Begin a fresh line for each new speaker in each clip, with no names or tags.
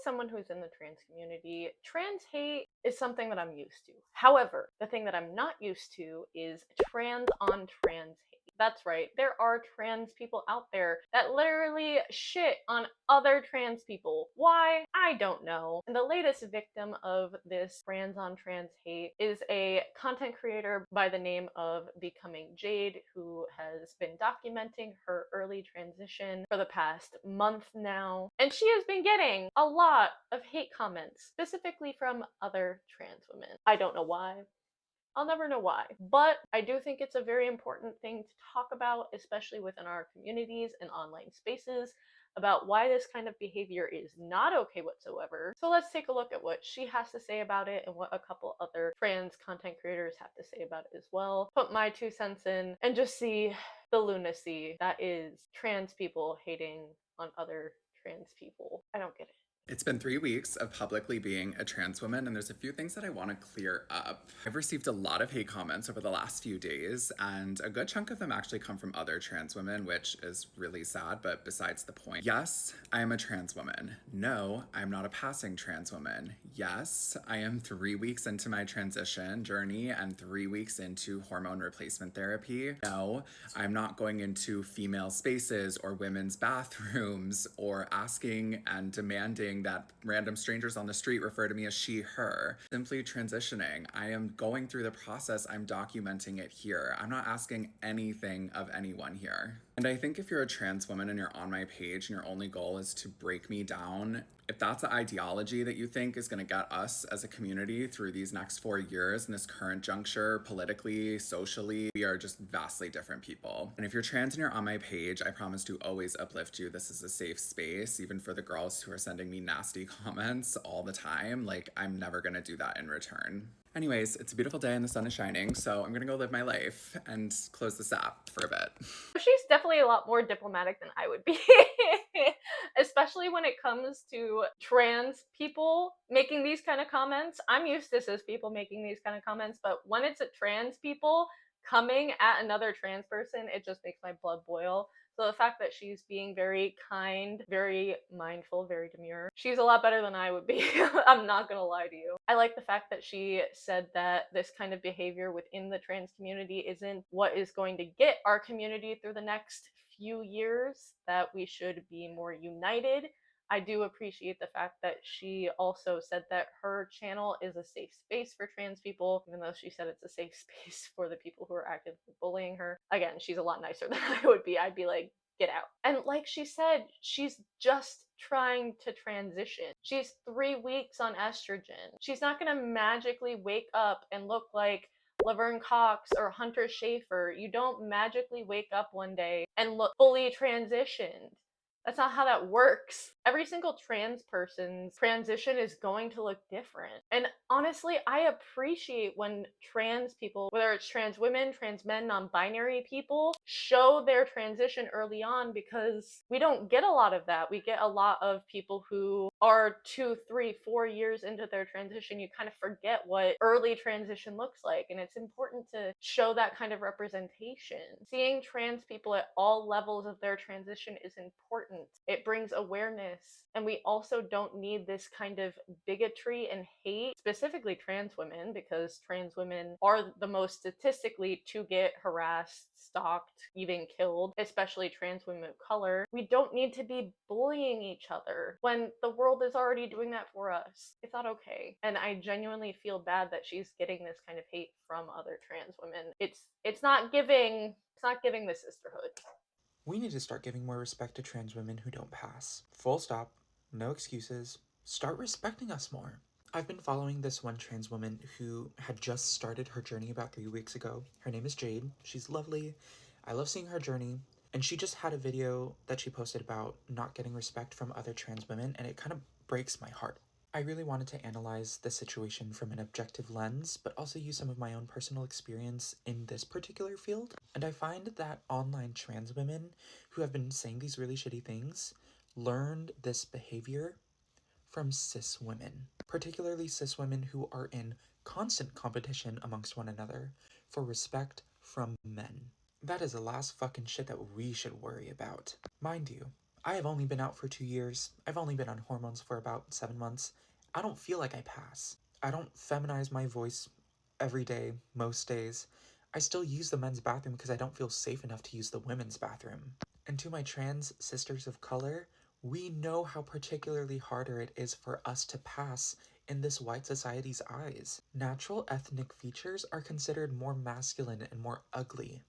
someone who's in the trans community, trans hate is something that I'm used to. However, the thing that I'm not used to is trans on trans hate. That's right, there are trans people out there that literally shit on other trans people. Why? I don't know. And the latest victim of this trans on trans hate is a content creator by the name of Becoming Jade, who has been documenting her early transition for the past month now. And she has been getting a lot of hate comments, specifically from other trans women. I don't know why. I'll never know why. But I do think it's a very important thing to talk about, especially within our communities and online spaces, about why this kind of behavior is not okay whatsoever. So let's take a look at what she has to say about it and what a couple other trans content creators have to say about it as well. Put my 2 cents in and just see the lunacy that is trans people hating on other trans people. I don't get it.
It's been 3 weeks of publicly being a trans woman, and there's a few things that I want to clear up. I've received a lot of hate comments over the last few days, and a good chunk of them actually come from other trans women, which is really sad, but besides the point. Yes, I am a trans woman. No, I'm not a passing trans woman. Yes, I am 3 weeks into my transition journey and 3 weeks into hormone replacement therapy. No, I'm not going into female spaces or women's bathrooms or asking and demanding that random strangers on the street refer to me as she, her. Simply transitioning. I am going through the process. I'm documenting it here. I'm not asking anything of anyone here. And I think if you're a trans woman and you're on my page and your only goal is to break me down, if that's the ideology that you think is going to get us as a community through these next 4 years in this current juncture, politically, socially, we are just vastly different people. And if you're trans and you're on my page, I promise to always uplift you. This is a safe space, even for the girls who are sending me nasty comments all the time. Like, I'm never going to do that in return. Anyways, it's a beautiful day and the sun is shining, so I'm gonna go live my life and close this app for a bit.
She's definitely a lot more diplomatic than I would be. Especially when it comes to trans people making these kind of comments. I'm used to cis people making these kind of comments, but when it's a trans people coming at another trans person, it just makes my blood boil. So the fact that she's being very kind, very mindful, very demure, she's a lot better than I would be. I'm not gonna lie to you. I like the fact that she said that this kind of behavior within the trans community isn't what is going to get our community through the next few years, that we should be more united. I do appreciate the fact that she also said that her channel is a safe space for trans people, even though she said it's a safe space for the people who are actively bullying her. Again, she's a lot nicer than I would be. I'd be like, get out. And like she said, she's just trying to transition. She's 3 weeks on estrogen. She's not gonna magically wake up and look like Laverne Cox or Hunter Schafer. You don't magically wake up one day and look fully transitioned. That's not how that works. Every single trans person's transition is going to look different. And honestly, I appreciate when trans people, whether it's trans women, trans men, non-binary people, show their transition early on, because we don't get a lot of that. We get a lot of people who are 2, 3, 4 years into their transition. You kind of forget what early transition looks like. And it's important to show that kind of representation. Seeing trans people at all levels of their transition is important. It brings awareness. And we also don't need this kind of bigotry and hate, specifically trans women, because trans women are the most statistically to get harassed, stalked, even killed, especially trans women of color. We don't need to be bullying each other when the world is already doing that for us. It's not okay. And I genuinely feel bad that she's getting this kind of hate from other trans women. It's not giving the sisterhood.
We need to start giving more respect to trans women who don't pass. Full stop. No excuses. Start respecting us more. I've been following this one trans woman who had just started her journey about 3 weeks ago. Her name is Jade. She's lovely. I love seeing her journey. And she just had a video that she posted about not getting respect from other trans women, and it kind of breaks my heart. I really wanted to analyze the situation from an objective lens, but also use some of my own personal experience in this particular field. And I find that online trans women who have been saying these really shitty things learned this behavior from cis women, particularly cis women who are in constant competition amongst one another for respect from men. That is the last fucking shit that we should worry about. Mind you, I have only been out for 2 years. I've only been on hormones for about 7 months. I don't feel like I pass. I don't feminize my voice every day, most days. I still use the men's bathroom because I don't feel safe enough to use the women's bathroom. And to my trans sisters of color, we know how particularly harder it is for us to pass in this white society's eyes. Natural ethnic features are considered more masculine and more ugly.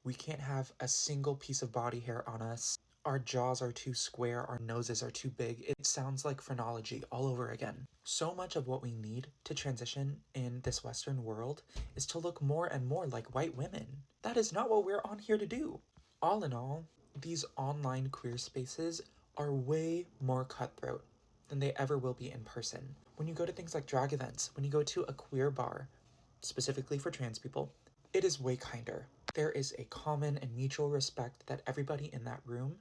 We can't have a single piece of body hair on us. Our jaws are too square, our noses are too big. It sounds like phrenology all over again. So much of what we need to transition in this Western world is to look more and more like white women. That is not what we're on here to do. All in all, these online queer spaces are way more cutthroat than they ever will be in person. When you go to things like drag events, when you go to a queer bar, specifically for trans people, it is way kinder. There is a common and mutual respect that everybody in that room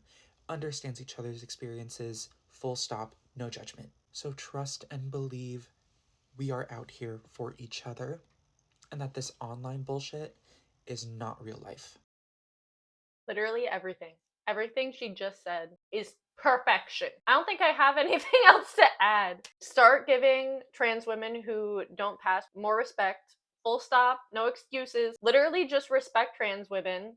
understands each other's experiences, full stop, no judgment. So trust and believe we are out here for each other and that this online bullshit is not real life.
Literally everything. Everything she just said is perfection. I don't think I have anything else to add. Start giving trans women who don't pass more respect. Full stop, no excuses. Literally just respect trans women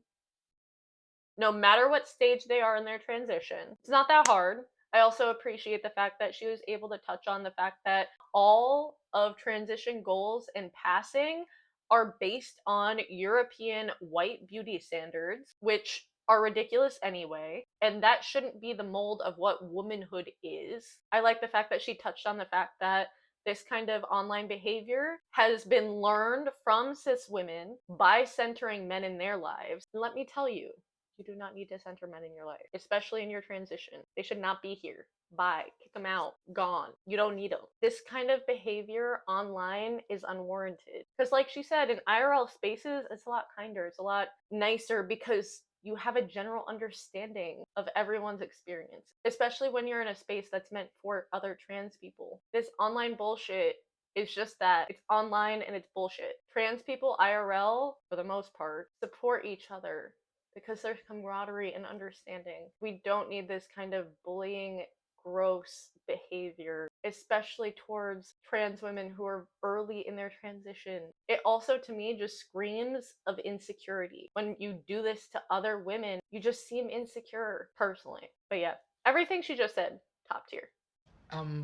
no matter what stage they are in their transition. It's not that hard. I also appreciate the fact that she was able to touch on the fact that all of transition goals and passing are based on European white beauty standards, which are ridiculous anyway, and that shouldn't be the mold of what womanhood is. I like the fact that she touched on the fact that this kind of online behavior has been learned from cis women by centering men in their lives. And let me tell you, you do not need to center men in your life, especially in your transition. They should not be here. Bye. Kick them out. Gone. You don't need them. This kind of behavior online is unwarranted. Because, like she said, in IRL spaces, it's a lot kinder. It's a lot nicer because you have a general understanding of everyone's experience, especially when you're in a space that's meant for other trans people. This online bullshit is just that. It's online and it's bullshit. Trans people, IRL, for the most part, support each other because there's camaraderie and understanding. We don't need this kind of bullying, gross behavior, especially towards trans women who are early in their transition. It also, to me, just screams of insecurity. When you do this to other women, you just seem insecure, personally. But yeah, everything she just said, top tier.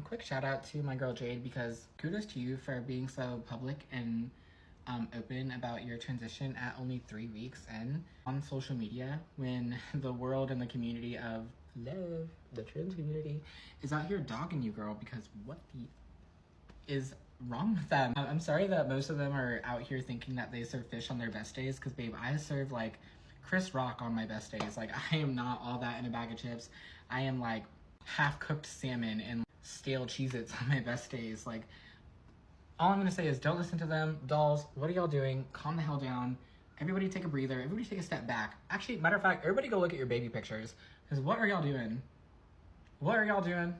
Quick shout out to my girl Jade because kudos to you for being so public and open about your transition at only 3 weeks in on social media when the world and the community of love, the trans community, is out here dogging you, girl, because what the is wrong with them? I'm sorry that most of them are out here thinking that they serve fish on their best days because, babe, I serve like Chris Rock on my best days. Like, I am not all that in a bag of chips. I am like half-cooked salmon and stale Cheez-Its on my best days. Like, all I'm gonna say is don't listen to them. Dolls, what are y'all doing? Calm the hell down. Everybody take a breather. Everybody take a step back. Actually, matter of fact, everybody go look at your baby pictures. Because what are y'all doing? What are y'all doing?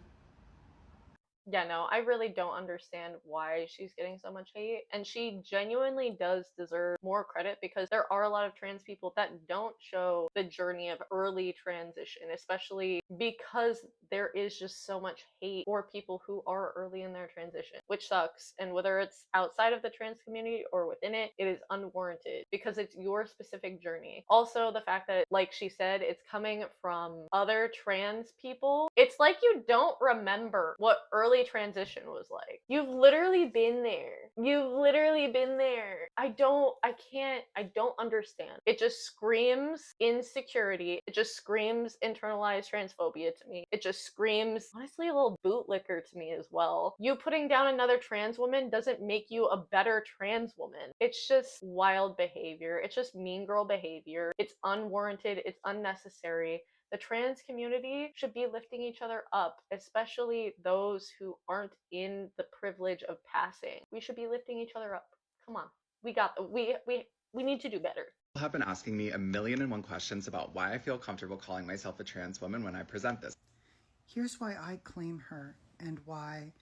Yeah, no, I really don't understand why she's getting so much hate. And she genuinely does deserve more credit because there are a lot of trans people that don't show the journey of early transition, especially because there is just so much hate for people who are early in their transition, which sucks. And whether it's outside of the trans community or within it, it is unwarranted because it's your specific journey. Also, the fact that, like she said, it's coming from other trans people, it's like you don't remember what early transition was like. You've literally been there. You've literally been there. I don't understand. It just screams insecurity. It just screams internalized transphobia to me. It just screams, honestly, a little bootlicker to me as well. You putting down another trans woman doesn't make you a better trans woman. It's just wild behavior. It's just mean girl behavior. It's unwarranted. It's unnecessary. The trans community should be lifting each other up, especially those who aren't in the privilege of passing. We should be lifting each other up. Come on. We need to do better.
People have been asking me a million and one questions about why I feel comfortable calling myself a trans woman when I present this.
Here's why I claim her and why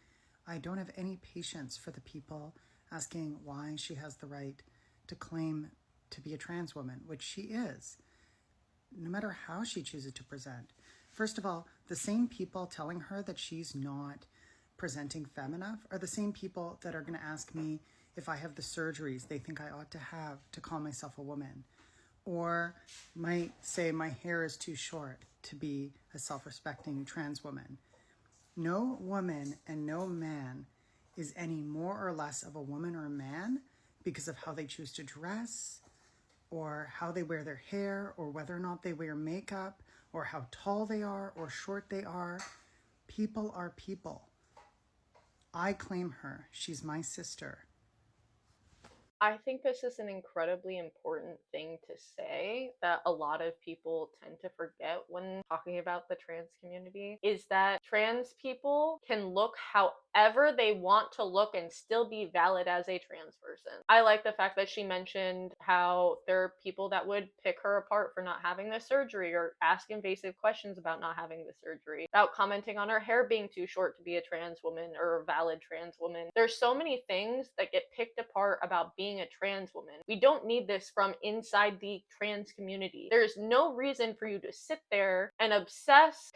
I don't have any patience for the people asking why she has the right to claim to be a trans woman, which she is, no matter how she chooses to present. First of all, The same people telling her that she's not presenting femme enough are the same people that are going to ask me if I have the surgeries they think I ought to have to call myself a woman, or might say my hair is too short to be a self-respecting trans woman. No woman and no man is any more or less of a woman or a man because of how they choose to dress, or how they wear their hair, or whether or not they wear makeup, or how tall they are or short they are. People are people. I claim her. She's my sister.
I think this is an incredibly important thing to say that a lot of people tend to forget when talking about the trans community, is that trans people can look however they want to look and still be valid as a trans person. I like the fact that she mentioned how there are people that would pick her apart for not having the surgery, or ask invasive questions about not having the surgery, about commenting on her hair being too short to be a trans woman or a valid trans woman. There's so many things that get picked apart about being a trans woman. We don't need this from inside the trans community. There's no reason for you to sit there and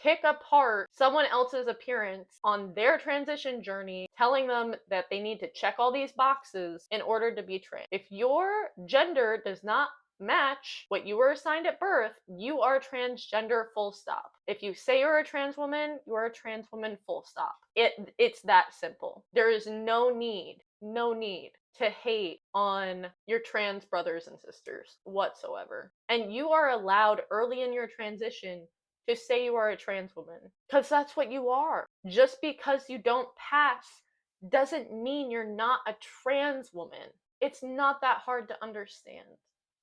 pick apart someone else's appearance on their transition journey, telling them that they need to check all these boxes in order to be trans. If your gender does not match what you were assigned at birth, you are transgender, full stop. If you say you're a trans woman, you are a trans woman, full stop. It's that simple. There is no need to hate on your trans brothers and sisters whatsoever. And you are allowed early in your transition to say you are a trans woman, because that's what you are. Just because you don't pass doesn't mean you're not a trans woman. It's not that hard to understand.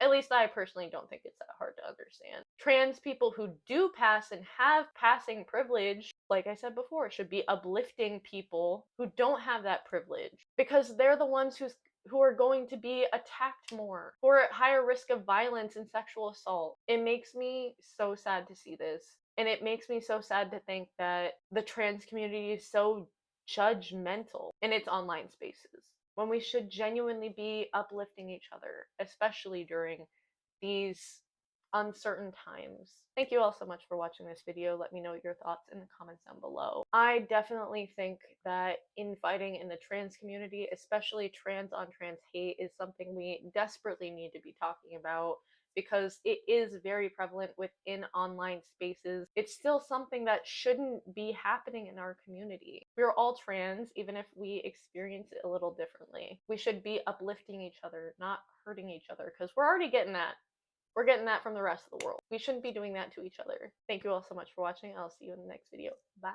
At least I personally don't think it's that hard to understand. Trans people who do pass and have passing privilege, like I said before, should be uplifting people who don't have that privilege, because they're the ones who are going to be attacked more, who are at higher risk of violence and sexual assault. It makes me so sad to see this. And it makes me so sad to think that the trans community is so judgmental in its online spaces, when we should genuinely be uplifting each other, especially during these uncertain times. Thank you all so much for watching this video. Let me know your thoughts in the comments down below. I definitely think that infighting in the trans community, especially trans on trans hate, is something we desperately need to be talking about, because it is very prevalent within online spaces. It's still something that shouldn't be happening in our community. We're all trans, even if we experience it a little differently. We should be uplifting each other, not hurting each other, because we're already getting that. We're getting that from the rest of the world. We shouldn't be doing that to each other. Thank you all so much for watching. I'll see you in the next video. Bye.